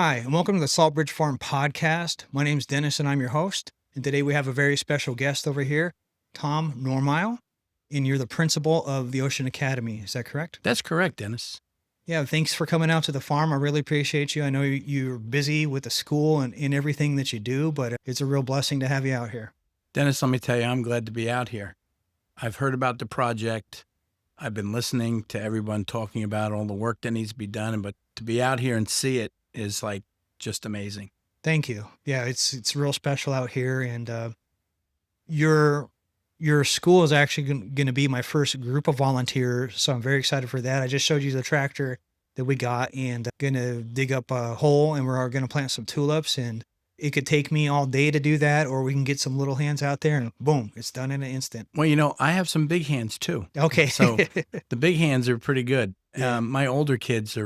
Hi, and welcome to the Saltbridge Farm podcast. My name's Dennis, and I'm your host. And today we have a very special guest over here, Tom Normile, and you're the principal of the Ocean Academy. Is that correct? That's correct, Dennis. Yeah, thanks for coming out to the farm. I really appreciate you. I know you're busy with the school and in everything that you do, but it's a real blessing to have you out here. Dennis, let me tell you, I'm glad to be out here. I've heard about the project. I've been listening to everyone talking about all the work that needs to be done, but to be out here and see it is like just amazing. Thank you. Yeah, it's real special out here, and your school is actually going to be my first group of volunteers, so I'm very excited for that. I just showed you the tractor that we got, and going to dig up a hole, and we're going to plant some tulips. And it could take me all day to do that, or we can get some little hands out there, and boom, it's done in an instant. Well, I have some big hands too. Okay. So the big hands are pretty good. Yeah. My older kids are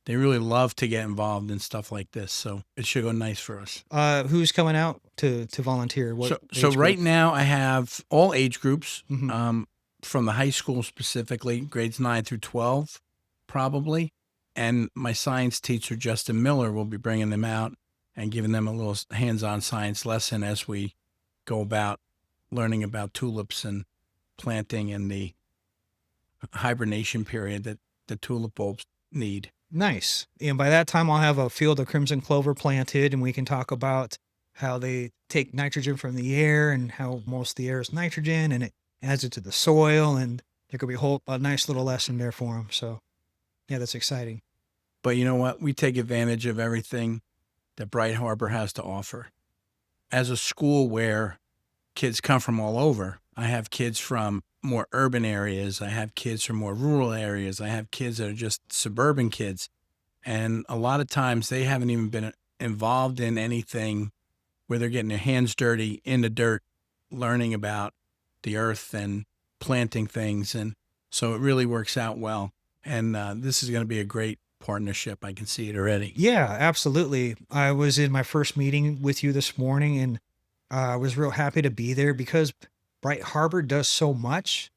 they really love to get involved in stuff like this. So it should go nice for us. Who's coming out to volunteer? So age right group? now I have all age groups, Mhm. from the high school specifically, grades 9 through 12, probably. And my science teacher, Justin Miller, will be bringing them out and giving them a little hands-on science lesson as we go about learning about tulips and planting and the hibernation period that the tulip bulbs need. Nice. And by that time, I'll have a field of crimson clover planted, and we can talk about how they take nitrogen from the air and how most of the air is nitrogen, and it adds it to the soil. And there could be a nice little lesson there for them. So, yeah, that's exciting. But you know what? We take advantage of everything that Bright Harbor has to offer. As a school where kids come from all over, I have kids from more urban areas. I have kids from more rural areas. I have kids that are just suburban kids. And a lot of times they haven't even been involved in anything where they're getting their hands dirty in the dirt, learning about the earth and planting things. And so it really works out well. And this is going to be a great partnership. I can see it already. Yeah, absolutely. I was in my first meeting with you this morning, and I was real happy to be there because Bright Harbor does so much.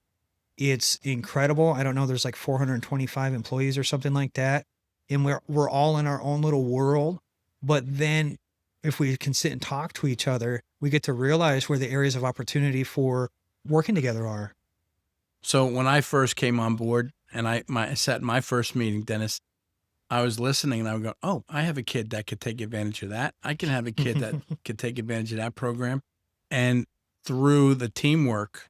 It's incredible. I don't know, there's like 425 employees or something like that. And we're all in our own little world. But then if we can sit and talk to each other, we get to realize where the areas of opportunity for working together are. So when I first came on board and I sat in my first meeting, Dennis, I was listening and I would go, oh, I have a kid that could take advantage of that. I can have a kid that could take advantage of that program. And through the teamwork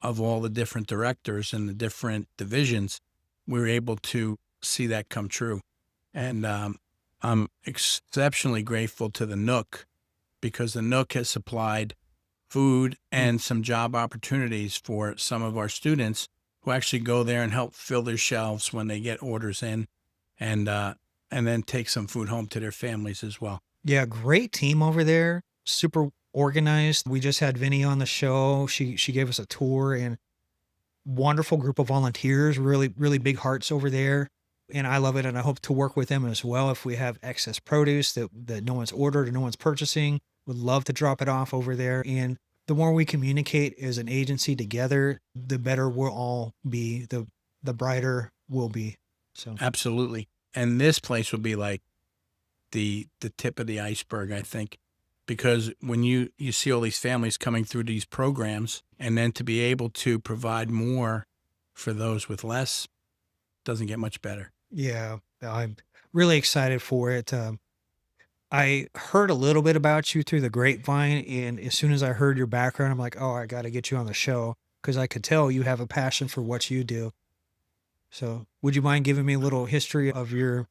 of all the different directors and the different divisions, we were able to see that come true. And I'm exceptionally grateful to the Nook because the Nook has supplied food and some job opportunities for some of our students who actually go there and help fill their shelves when they get orders in and then take some food home to their families as well. Yeah, great team over there. Super organized. We just had Vinny on the show. She gave us a tour, and wonderful group of volunteers, really, really big hearts over there. And I love it. And I hope to work with them as well. If we have excess produce that no one's ordered or no one's purchasing, would love to drop it off over there. And the more we communicate as an agency together, the better we'll all be, the brighter we'll be. So Absolutely. And this place will be like the tip of the iceberg, I think, because when you see all these families coming through these programs and then to be able to provide more for those with less doesn't get much better. yeah, I'm really excited for it. I heard a little bit about you through the grapevine, and as soon as I heard your background, I'm like, oh, I got to get you on the show because I could tell you have a passion for what you do. So, would you mind giving me a little history of your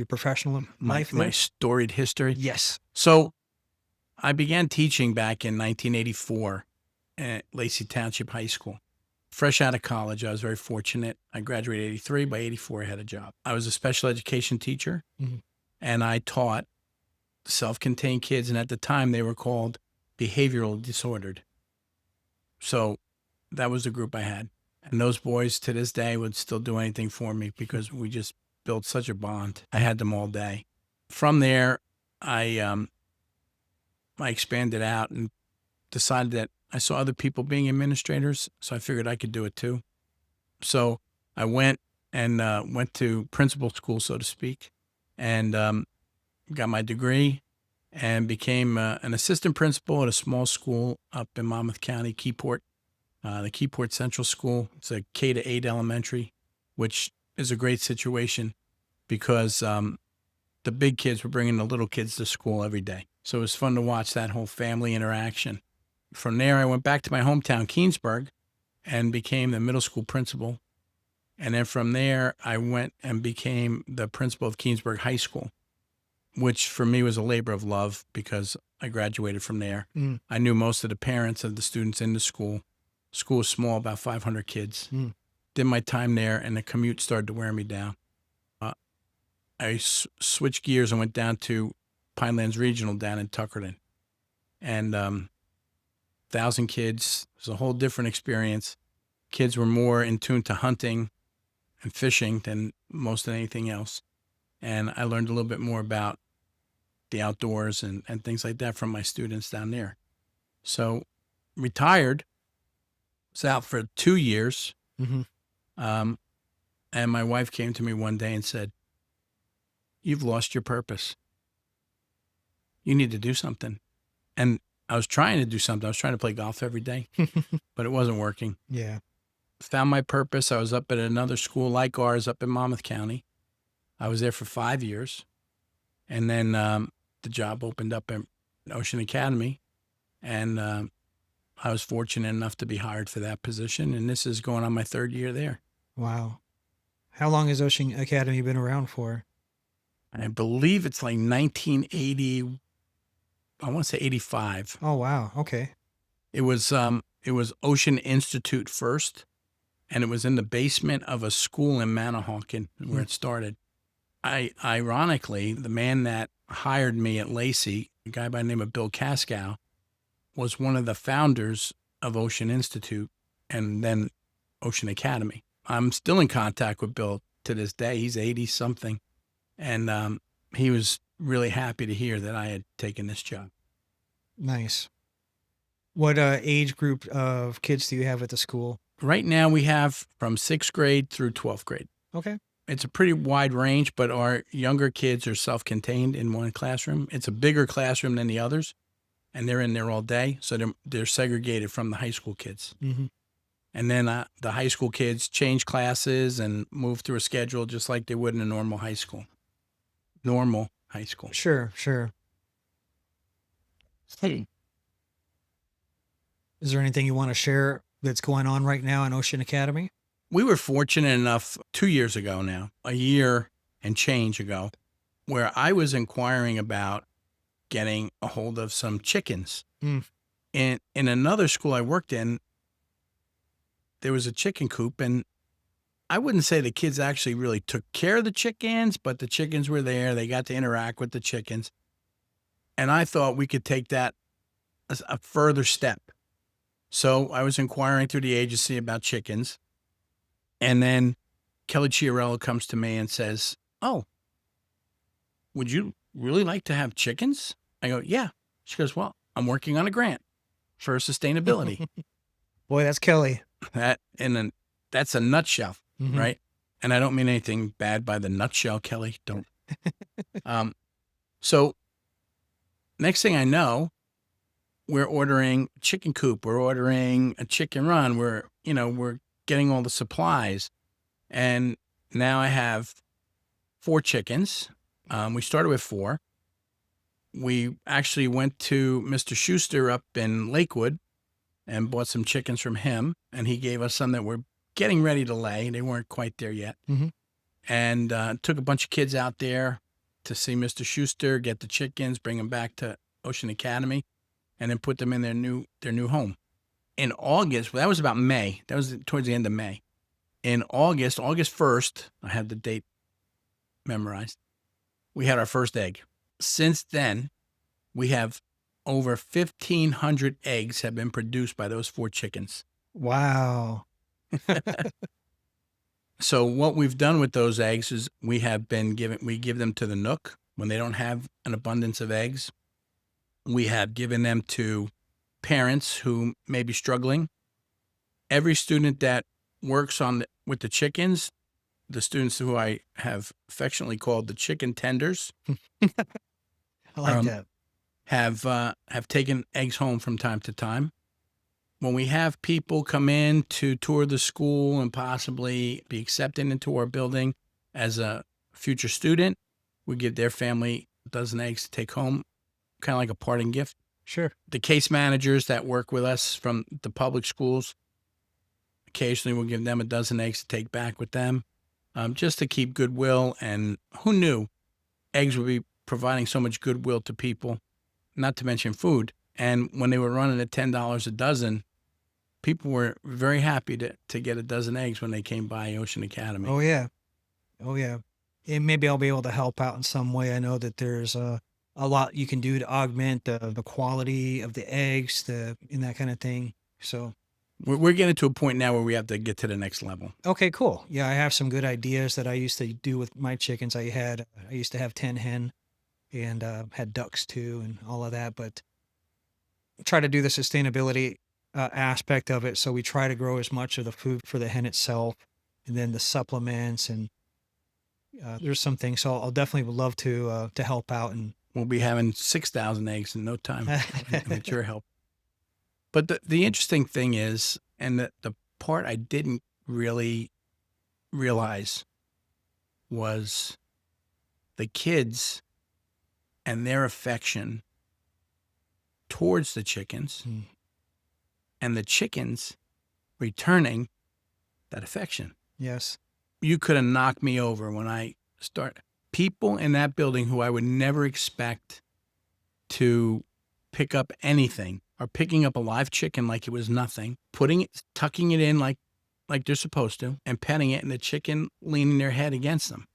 professional life My there? storied history. Yes. So I began teaching back in 1984 at Lacey Township High School. Fresh out of college, I was very fortunate. I graduated 83. By 84, I had a job. I was a special education teacher, Mhm. and I taught self-contained kids, and at the time they were called behavioral disordered. So that was the group I had. And those boys to this day would still do anything for me because we just built such a bond. I had them all day. From there, I expanded out and decided that I saw other people being administrators, so I figured I could do it too. So I went to principal school, so to speak, and got my degree, and became an assistant principal at a small school up in Monmouth County, Keyport, the Keyport Central School. It's a K to 8 elementary, which is a great situation because the big kids were bringing the little kids to school every day. So it was fun to watch that whole family interaction. From there, I went back to my hometown, Keensburg, and became the middle school principal. And then from there, I went and became the principal of Keensburg High School, which for me was a labor of love because I graduated from there. Mm. I knew most of the parents of the students in the school. School was small, about 500 kids. Mm. Did my time there, and the commute started to wear me down. I switched gears and went down to Pinelands Regional down in Tuckerton. And 1,000 kids. It was a whole different experience. Kids were more in tune to hunting and fishing than most of anything else. And I learned a little bit more about the outdoors and things like that from my students down there. So retired, was out for 2 years. Mm-hmm. And my wife came to me one day and said, "You've lost your purpose. You need to do something." And I was trying to do something. I was trying to play golf every day, but it wasn't working. Yeah. Found my purpose. I was up at another school like ours up in Monmouth County. I was there for 5 years. And then the job opened up at Ocean Academy. And I was fortunate enough to be hired for that position. And this is going on my 3rd year there. Wow. How long has Ocean Academy been around for? I believe it's like 1980. I want to say 85. Oh, wow. Okay. It was Ocean Institute first, and it was in the basement of a school in Manahawkin where it started. Ironically, the man that hired me at Lacey, a guy by the name of Bill Cascow, was one of the founders of Ocean Institute and then Ocean Academy. I'm still in contact with Bill to this day. He's 80 something, and he was really happy to hear that I had taken this job. Nice. What age group of kids do you have at the school? Right now we have from 6th grade through 12th grade. Okay. It's a pretty wide range, but our younger kids are self-contained in one classroom. It's a bigger classroom than the others, and they're in there all day, so they're segregated from the high school kids. Mm-hmm. And then the high school kids change classes and move through a schedule just like they would in a normal high school. Normal high school. Sure, sure. Hey. Is there anything you want to share that's going on right now in Ocean Academy? We were fortunate enough 2 years ago now, a year and change ago, where I was inquiring about getting a hold of some chickens. Mm. In another school I worked in, there was a chicken coop, and I wouldn't say the kids actually really took care of the chickens, but the chickens were there. They got to interact with the chickens. And I thought we could take that as a further step. So I was inquiring through the agency about chickens. And then Kelly Chiarello comes to me and says, "Oh, would you really like to have chickens?" I go, "Yeah." She goes, "Well, I'm working on a grant for sustainability." Boy, that's Kelly. That's a nutshell, Mm-hmm. right? And I don't mean anything bad by the nutshell, Kelly. Don't. So next thing I know, we're ordering chicken coop. We're ordering a chicken run. We're getting all the supplies. And now I have 4 chickens. We started with 4. We actually went to Mr. Schuster up in Lakewood and bought some chickens from him. And he gave us some that were getting ready to lay. They weren't quite there yet. Mm-hmm. And took a bunch of kids out there to see Mr. Schuster, get the chickens, bring them back to Ocean Academy, and then put them in their new home. In August, that was about May. That was towards the end of May. In August 1st, I had the date memorized, we had our first egg. Since then, we have over 1,500 eggs have been produced by those 4 chickens. Wow. So what we've done with those eggs is we give them to the Nook when they don't have an abundance of eggs. We have given them to parents who may be struggling. Every student that works with the chickens, the students who I have affectionately called the chicken tenders, I like that. have taken eggs home from time to time. When we have people come in to tour the school and possibly be accepted into our building as a future student, we give their family a dozen eggs to take home, kind of like a parting gift. Sure. The case managers that work with us from the public schools, occasionally we'll give them a dozen eggs to take back with them, just to keep goodwill. And who knew eggs would be providing so much goodwill to people, not to mention food. And when they were running at $10 a dozen, people were very happy to get a dozen eggs when they came by Ocean Academy. Oh yeah. Oh yeah. And maybe I'll be able to help out in some way. I know that there's a lot you can do to augment the quality of the eggs, and that kind of thing. So, We're getting to a point now where we have to get to the next level. okay, cool. Yeah, I have some good ideas that I used to do with my chickens. I used to have 10 hen and had ducks too and all of that, but try to do the sustainability aspect of it. So we try to grow as much of the food for the hen itself and then the supplements and there's some things. So I'll definitely would love to help out and We'll be having 6,000 eggs in no time with your help. But the interesting thing is, and the part I didn't really realize was the kids and their affection towards the chickens Mm. and the chickens returning that affection. Yes. You could have knocked me over when I start. People in that building who I would never expect to pick up anything are picking up a live chicken like it was nothing, tucking it in like they're supposed to, and petting it, and the chicken leaning their head against them.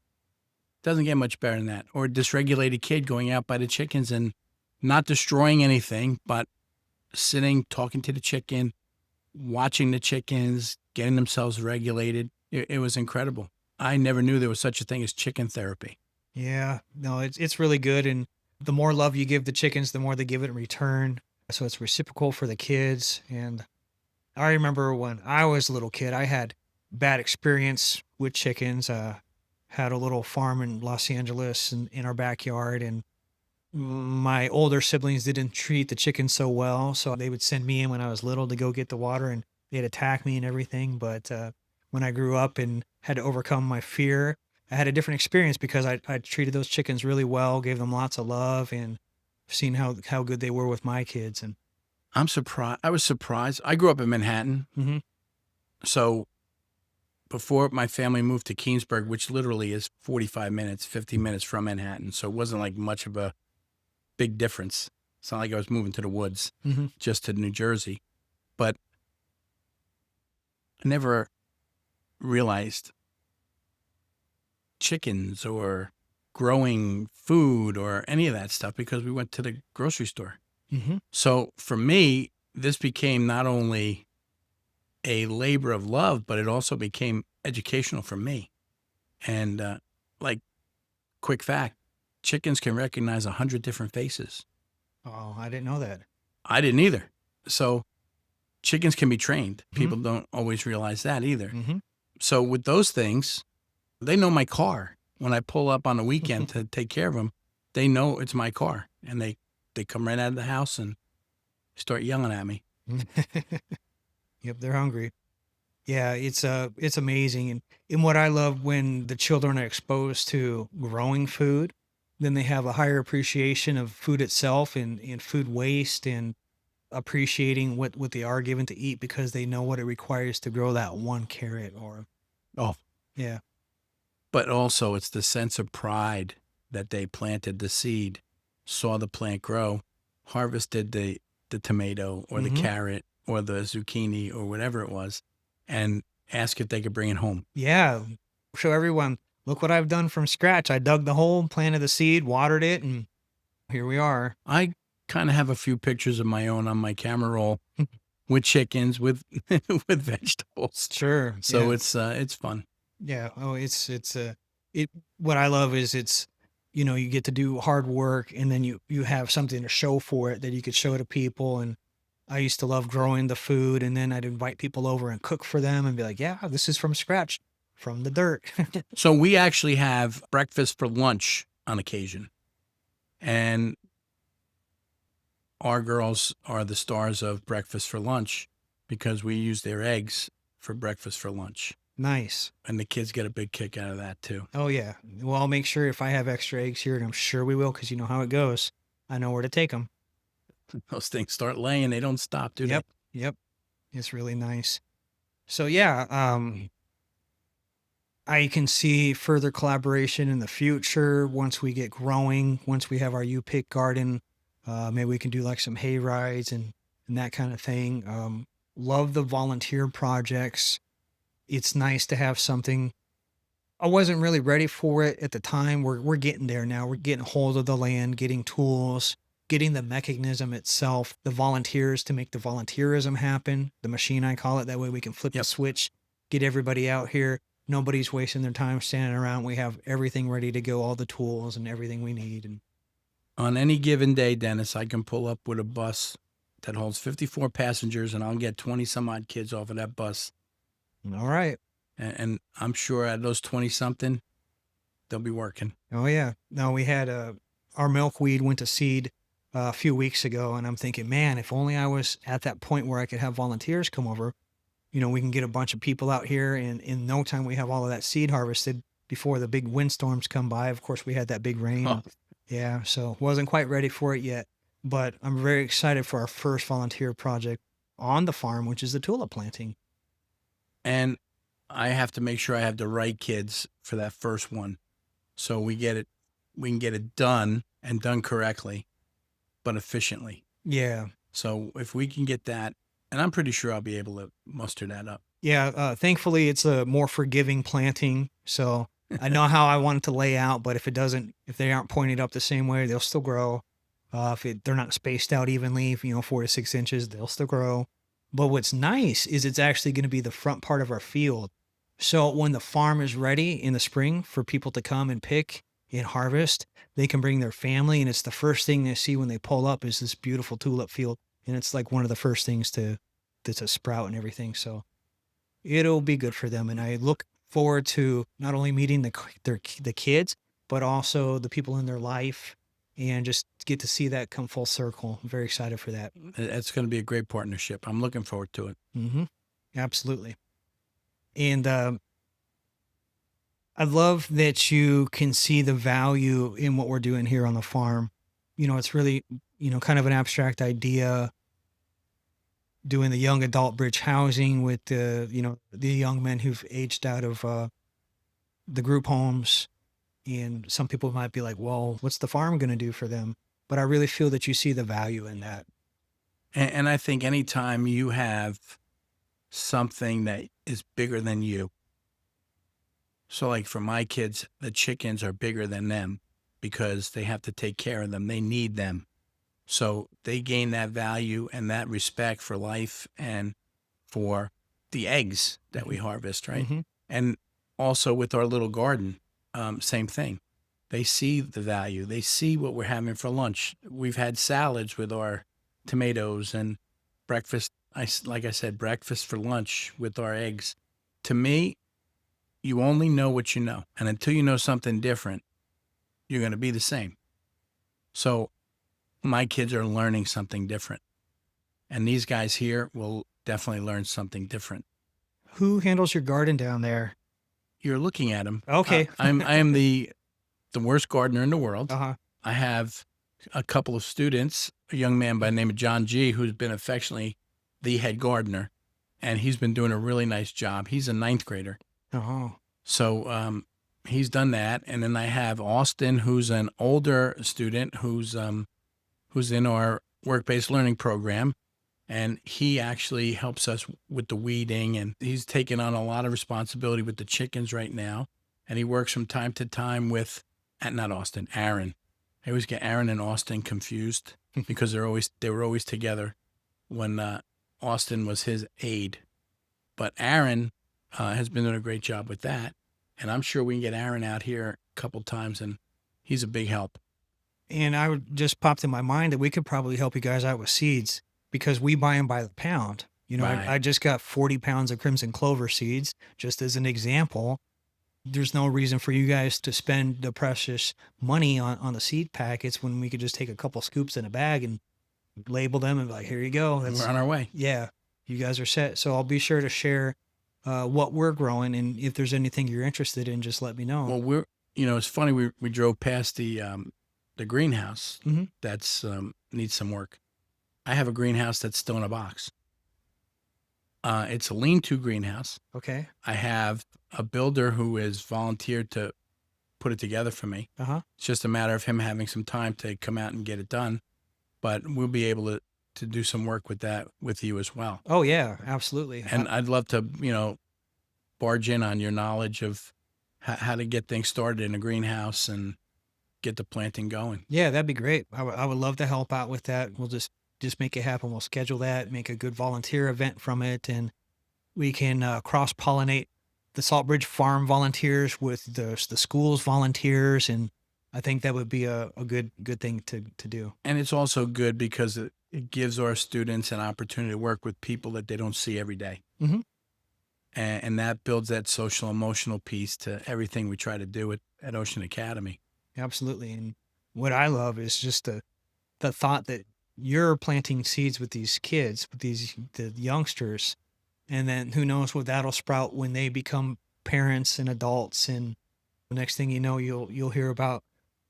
Doesn't get much better than that. Or a dysregulated kid going out by the chickens and not destroying anything, but sitting, talking to the chicken, watching the chickens, getting themselves regulated. It was incredible. I never knew there was such a thing as chicken therapy. Yeah. No, it's really good. And the more love you give the chickens, the more they give it in return. So it's reciprocal for the kids. And I remember when I was a little kid, I had bad experience with chickens. Had a little farm in Los Angeles in our backyard, and my older siblings didn't treat the chickens so well. So they would send me in when I was little to go get the water, and they'd attack me and everything. But when I grew up and had to overcome my fear, I had a different experience because I treated those chickens really well, gave them lots of love, and seen how good they were with my kids. And I'm surprised. I was surprised. I grew up in Manhattan. Mhm. So before my family moved to Keensburg, which literally is 45 minutes, 50 minutes from Manhattan. So it wasn't like much of a big difference. It's not like I was moving to the woods, Mhm. just to New Jersey. But I never realized chickens or growing food or any of that stuff because we went to the grocery store. Mhm. So for me, this became not only a labor of love, but it also became educational for me. And like, quick fact, chickens can recognize 100 different faces. Oh, I didn't know that. I didn't either. So chickens can be trained. Mhm. People don't always realize that either. Mhm. So with those things, they know my car. When I pull up on the weekend to take care of them, they know it's my car, and they come right out of the house and start yelling at me. Yep, they're hungry. Yeah, it's amazing. And what I love when the children are exposed to growing food, then they have a higher appreciation of food itself and food waste and appreciating what they are given to eat because they know what it requires to grow that one carrot or Oh, yeah. but also it's the sense of pride that they planted the seed, saw the plant grow, harvested the tomato or the Mhm. carrot or the zucchini or whatever it was, and ask if they could bring it home. Yeah. Show everyone, look what I've done from scratch. I dug the hole, planted the seed, watered it, and here we are. I kind of have a few pictures of my own on my camera roll with chickens, with with vegetables. Sure. So Yeah. it's fun. Yeah. Oh, it what I love is you get to do hard work and then you have something to show for it that you could show to people. And I used to love growing the food and then I'd invite people over and cook for them and be like, yeah, this is from scratch, from the dirt. So we actually have breakfast for lunch on occasion. And our girls are the stars of breakfast for lunch because we use their eggs for breakfast for lunch. Nice. And the kids get a big kick out of that too. Oh yeah. Well, I'll make sure if I have extra eggs here, and I'm sure we will, because you know how it goes. I know where to take them. Those things start laying, they don't stop, do they? Yep. Yep. It's really nice. So yeah, I can see further collaboration in the future once we get growing, once we have our U-pick garden. Maybe we can do like some hay rides and that kind of thing. Love the volunteer projects. It's nice to have something. I wasn't really ready for it at the time. We're getting there now. We're getting hold of the land, getting tools, getting the mechanism itself, the volunteers to make the volunteerism happen, the machine I call it. That way we can flip the Yep. switch, get everybody out here. Nobody's wasting their time standing around. We have everything ready to go, all the tools and everything we need. And On any given day, Dennis, I can pull up with a bus that holds 54 passengers and I'll get 20 some odd kids off of that bus. all right. And I'm sure at those 20 something, they'll be working. Oh yeah. No, we had our milkweed went to seed a few weeks ago, and I'm thinking, man, if only I was at that point where I could have volunteers come over. You know, we can get a bunch of people out here, and in no time we have all of that seed harvested before the big windstorms come by. Of course, we had that big rain. Oh, Yeah, so wasn't quite ready for it yet, but I'm very excited for our first volunteer project on the farm, which is the tulip planting. and I have to make sure I have the right kids for that first one. So we can get it done and done correctly, but efficiently. Yeah. So if we can get that, and I'm pretty sure I'll be able to muster that up. Yeah, thankfully it's a more forgiving planting, so I know how I want it to lay out, but if they aren't pointed up the same way, they'll still grow. They're not spaced out evenly, 4 to 6 inches, they'll still grow. But what's nice is it's actually going to be the front part of our field. So when the farm is ready in the spring for people to come and pick and harvest, they can bring their family, and it's the first thing they see when they pull up is this beautiful tulip field, and it's like one of the first things to sprout and everything. So it'll be good for them, and I look forward to not only meeting the kids, but also the people in their life, and just get to see that come full circle. I'm very excited for that. It's going to be a great partnership. I'm looking forward to it. Hmm. Absolutely. And I love that you can see the value in what we're doing here on the farm. It's really, kind of an abstract idea, doing the young adult bridge housing with the young men who've aged out of the group homes. And some people might be like, well, what's the farm going to do for them? But I really feel that you see the value in that. And I think anytime you have something that is bigger than you, so like for my kids, the chickens are bigger than them because they have to take care of them. They need them. So they gain that value and that respect for life and for the eggs that we harvest, right? Hmm. And also with our little garden, same thing. They see the value. They see what we're having for lunch. We've had salads with our tomatoes and breakfast. Like I said, breakfast for lunch with our eggs. To me, you only know what you know. And until you know something different, you're going to be the same. So my kids are learning something different. And these guys here will definitely learn something different. Who handles your garden down there? You're looking at them. Okay. I am the worst gardener in the world. Uh-huh. I have a couple of students, a young man by the name of John G, who's been affectionately the head gardener, and he's been doing a really nice job. He's a ninth grader. Oh. So he's done that. And then I have Austin, who's an older student who's in our work-based learning program. And he actually helps us with the weeding, and he's taken on a lot of responsibility with the chickens right now. And he works from time to time with, not Austin, Aaron. I always get Aaron and Austin confused because they were always together when Austin was his aide. But Aaron has been doing a great job with that. And I'm sure we can get Aaron out here a couple times, and he's a big help. And I would just popped in my mind that we could probably help you guys out with seeds, because we buy them by the pound. Right. I just got 40 pounds of crimson clover seeds, just as an example. There's no reason for you guys to spend the precious money on the seed packets when we could just take a couple scoops in a bag and, label them and be like, here you go. We're on our way. Yeah, you guys are set. So I'll be sure to share what we're growing. And if there's anything you're interested in, just let me know. Well, it's funny. We drove past the greenhouse Hmm. that's needs some work. I have a greenhouse that's still in a box. It's a lean-to greenhouse. Okay. I have a builder who has volunteered to put it together for me. Uh-huh. It's just a matter of him having some time to come out and get it done. But we'll be able to do some work with that with you as well. Oh, yeah, absolutely. And I'd love to, barge in on your knowledge of how to get things started in a greenhouse and get the planting going. Yeah, that'd be great. I would love to help out with that. We'll just make it happen. We'll schedule that, make a good volunteer event from it, and we can cross pollinate the Saltbridge Farm volunteers with the school's volunteers, and I think that would be a good thing to do. And it's also good because it gives our students an opportunity to work with people that they don't see every day. Hmm. And that builds that social emotional piece to everything we try to do at Ocean Academy. Absolutely. And what I love is just the thought that you're planting seeds with these kids, with the youngsters, and then who knows what that'll sprout when they become parents and adults. And the next thing you know, you'll hear about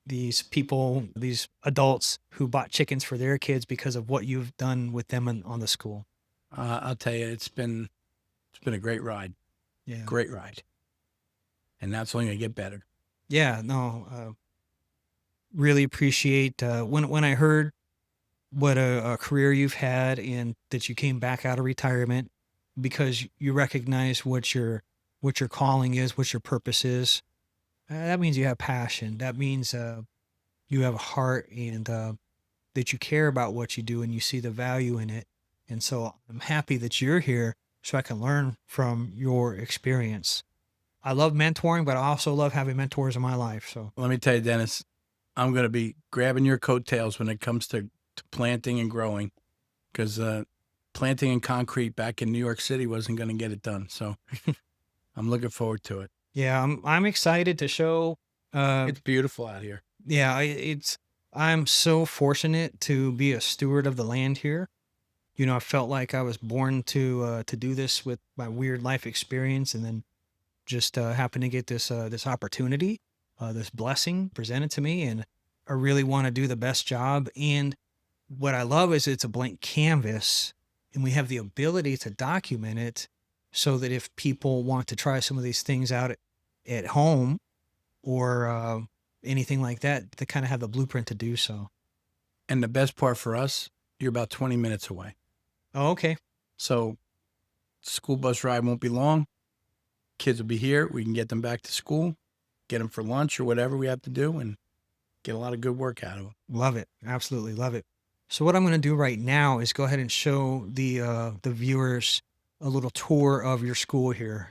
these people, these adults who bought chickens for their kids because of what you've done with them on the school. I'll tell you, it's been a great ride, Yeah. great ride, and that's only going to get better. Yeah. No. Really appreciate when I heard what a career you've had and that you came back out of retirement because you recognize what your calling is, what your purpose is. That means you have passion. That means you have a heart and that you care about what you do and you see the value in it. And so I'm happy that you're here so I can learn from your experience. I love mentoring, but I also love having mentors in my life. So Let me tell you, Dennis, I'm going to be grabbing your coattails when it comes to planting and growing, because planting in concrete back in New York City wasn't going to get it done. So I'm looking forward to it. yeah, I'm excited to show. It's beautiful out here. Yeah, I'm so fortunate to be a steward of the land here. You know, I felt like I was born to do this with my weird life experience, and then just happened to get this opportunity, this blessing presented to me, and I really want to do the best job. And what I love is it's a blank canvas, and we have the ability to document it, so that if people want to try some of these things out at home or anything like that, they kind of have the blueprint to do so. And the best part for us, you're about 20 minutes away. Oh, okay. So school bus ride won't be long. Kids will be here. We can get them back to school, get them for lunch or whatever we have to do, and get a lot of good work out of them. Love it. Absolutely love it. So what I'm going to do right now is go ahead and show the viewers a little tour of your school here.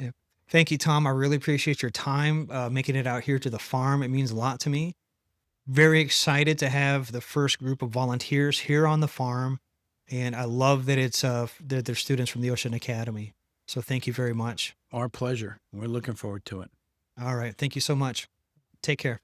Yeah. Thank you, Tom. I really appreciate your time making it out here to the farm. It means a lot to me. Very excited to have the first group of volunteers here on the farm, and I love that they're students from the Ocean Academy. So thank you very much. Our pleasure. We're looking forward to it. All right, thank you so much. Take care.